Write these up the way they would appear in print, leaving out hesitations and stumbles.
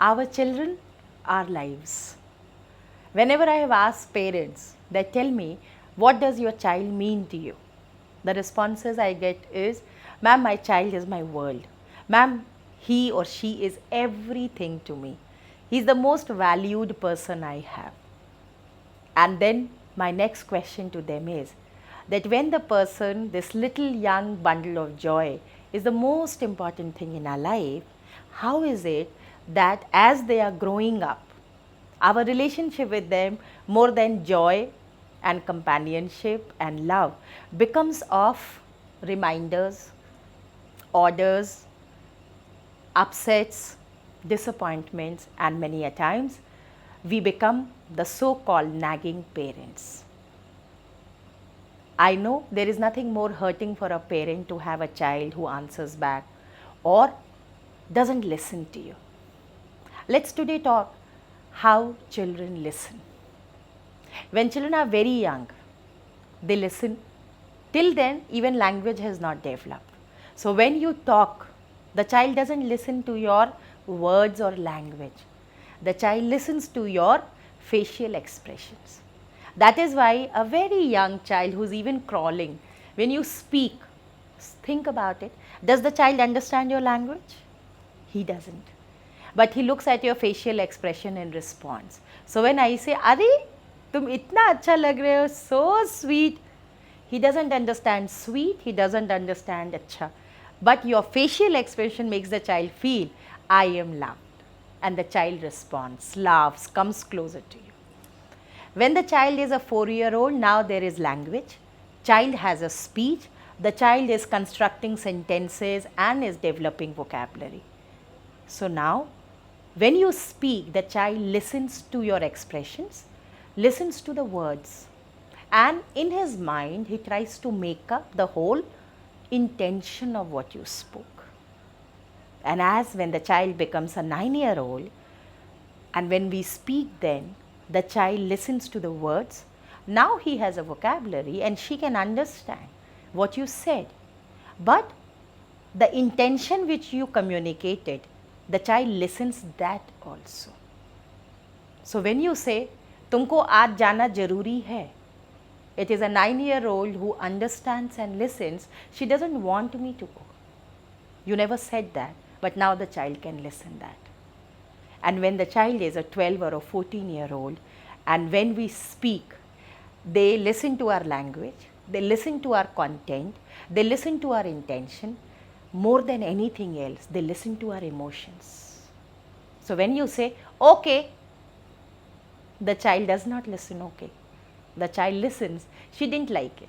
Our children, our lives. Whenever I have asked parents, they tell me, what does your child mean to you? The responses I get is, ma'am, my child is my world. Ma'am, he or she is everything to me. He's the most valued person I have. And then my next question to them is that when the person, this little young bundle of joy, is the most important thing in our life, how is it that as they are growing up, our relationship with them, more than joy and companionship and love, becomes of reminders, orders, upsets, disappointments, and many a times we become the so called nagging parents. I know there is nothing more hurting for a parent to have a child who answers back or doesn't listen to you. Let's today talk how children listen. When children are very young, they listen. Till then, even language has not developed. So when you talk, the child doesn't listen to your words or language. The child listens to your facial expressions. That is why a very young child who's even crawling, when you speak, think about it. Does the child understand your language? He doesn't. But he looks at your facial expression and responds. So when I say, Are, tum itna acha lag rahe ho, so sweet. He doesn't understand sweet, he doesn't understand acha. But your facial expression makes the child feel, I am loved. And the child responds, laughs, comes closer to you. When the child is a 4-year-old, now there is language. Child has a speech. The child is constructing sentences and is developing vocabulary. So now, when you speak, the child listens to your expressions, listens to the words, and in his mind, he tries to make up the whole intention of what you spoke. And as when the child becomes a 9-year-old, and when we speak, then the child listens to the words. Now he has a vocabulary and she can understand what you said. But the intention which you communicated, the child listens that also. So when you say, तुमको आज जाना जरूरी है, it is a 9-year-old who understands and listens. She doesn't want me to go. You never said that, but now the child can listen that. And when the child is a 12 or a 14-year-old, and when we speak, they listen to our language, they listen to our content, they listen to our intention. More than anything else, they listen to our emotions. So when you say, okay, the child does not listen okay. The child listens, she didn't like it.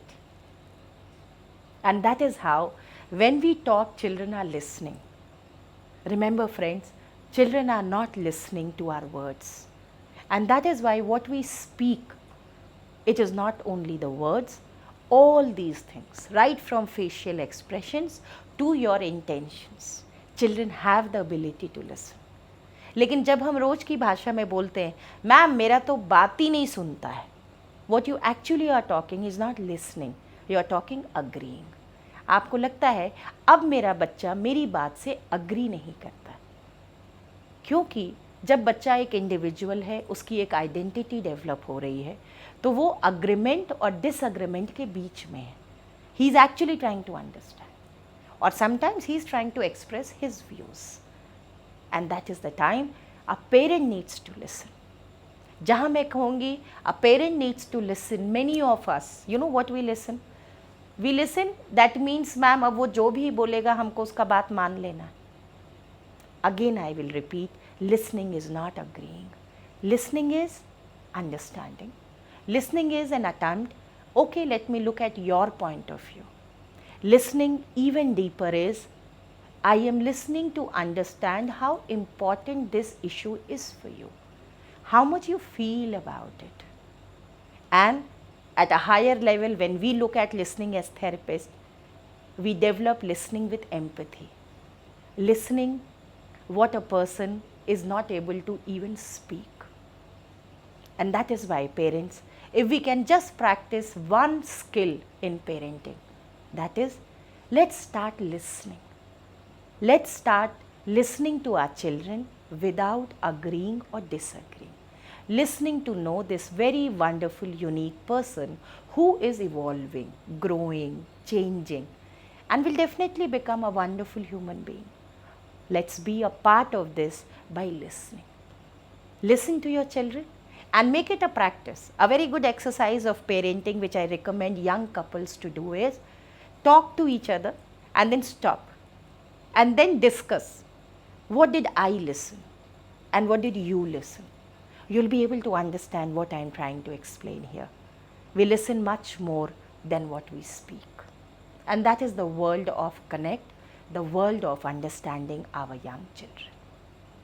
And that is how, when we talk, children are listening. Remember, friends, children are not listening to our words. And that is why what we speak, it is not only the words, all these things, right from facial expressions to your intentions. Children have the ability to listen. लेकिन जब हम रोज की भाषा में बोलते हैं, ma'am मेरा तो बात ही नहीं सुनता है, what you actually are talking is not listening, you are talking agreeing. आपको लगता है अब मेरा बच्चा मेरी बात से अग्री नहीं करता, क्योंकि जब बच्चा एक इंडिविजुअल है, उसकी एक आइडेंटिटी डेवलप हो रही है, तो वो अग्रीमेंट और डिसअग्रीमेंट के बीच में है. He is actually trying to understand और sometimes he is trying to express his views. And that is the time a parent needs to listen. जहाँ मैं कहूँगी a parent needs to listen, many of us, you know what we listen, we listen, that means ma'am अब वो जो भी बोलेगा हमको उसका बात मान लेना. Again I will repeat, listening is not agreeing. Listening is understanding. Listening is an attempt, okay, let me look at your point of view. Listening even deeper is, I am listening to understand how important this issue is for you, how much you feel about it. And at a higher level, when we look at listening as therapists, we develop listening with empathy. Listening what a person is not able to even speak. And that is why parents, if we can just practice one skill in parenting, that is, let's start listening. Let's start listening to our children without agreeing or disagreeing. Listening to know this very wonderful, unique person who is evolving, growing, changing, and will definitely become a wonderful human being. Let's be a part of this by listening. Listen to your children and make it a practice. A very good exercise of parenting, which I recommend young couples to do, is talk to each other and then stop and then discuss. What did I listen and what did you listen? You'll be able to understand what I am trying to explain here. We listen much more than what we speak. And that is the world of connect, the world of understanding our young children.